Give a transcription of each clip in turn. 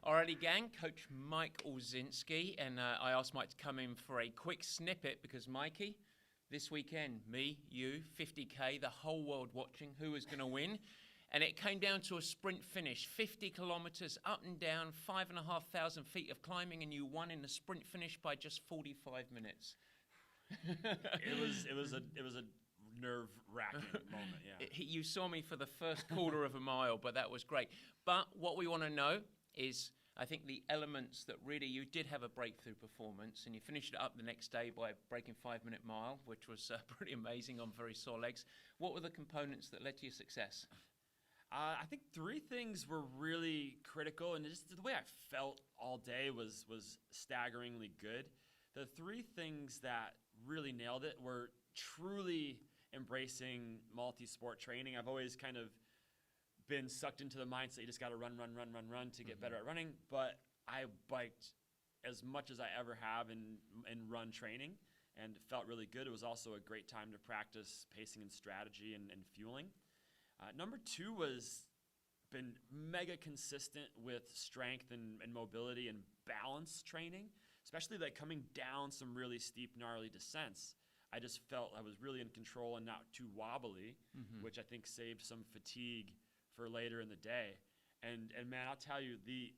Alrighty, gang. Coach Mike Olzinski, and I asked Mike to come in for a quick snippet because, Mikey, this weekend, me, you, 50K, the whole world watching who was going to win. And it came down to a sprint finish, 50 kilometers up and down, 5,500 feet of climbing, and you won in the sprint finish by just 45 minutes. It was a nerve-wracking moment, yeah. You saw me for the first quarter of a mile, but that was great. But what we want to know is, I think, the elements that really you did have a breakthrough performance, and you finished it up the next day by breaking 5-minute mile, which was pretty amazing on very sore legs. What were the components that led to your success? I think three things were really critical, and just the way I felt all day was staggeringly good. The three things that really nailed it were truly embracing multi-sport training. I've always kind of been sucked into the mindset you just got to run to get better at running, but I biked as much as I ever have in run training and felt really good. It was also a great time to practice pacing and strategy and fueling. Number two was been mega consistent with strength and mobility and balance training, especially like coming down some really steep, gnarly descents. I just felt I was really in control and not too wobbly, which I think saved some fatigue for later in the day. And man, I'll tell you, the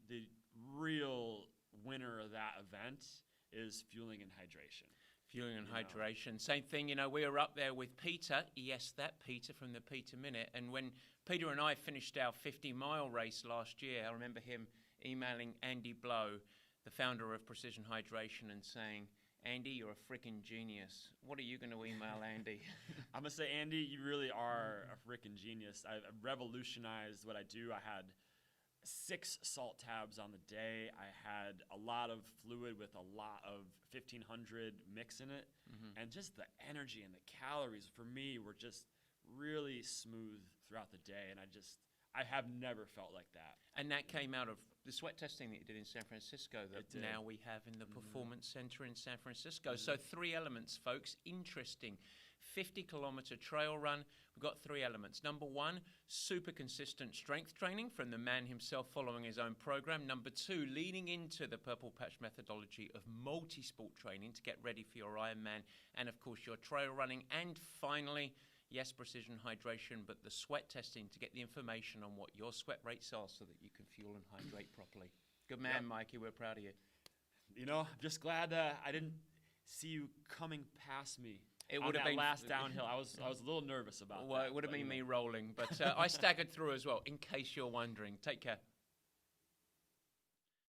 real winner of that event is fueling and hydration. Fueling and hydration. Same thing, we were up there with Peter. Yes, that Peter from the Peter Minute. And when Peter and I finished our 50-mile race last year, I remember him emailing Andy Blow, the founder of Precision Hydration, and saying, Andy, you're a freaking genius. What are you going to email Andy? I'm going to say, Andy, you really are a freaking genius. I've revolutionized what I do. I had 6 salt tabs on the day. I had a lot of fluid with a lot of 1,500 mix in it. And just the energy and the calories for me were just really smooth throughout the day. And I have never felt like that. And that came out of the sweat testing that you did in San Francisco that now we have in the Performance Center in San Francisco. So 3 elements, folks. Interesting. 50-kilometer trail run. We've got 3 elements. Number 1, super consistent strength training from the man himself following his own program. Number 2, leaning into the Purple Patch methodology of multi-sport training to get ready for your Ironman and, of course, your trail running. And finally, yes, precision hydration, but the sweat testing to get the information on what your sweat rates are so that you can fuel and hydrate properly. Good man, Mikey. We're proud of you. I'm just glad I didn't see you coming past me. It would have been last downhill. I was a little nervous about that. Well, it would have been me rolling, but I staggered through as well, in case you're wondering. Take care.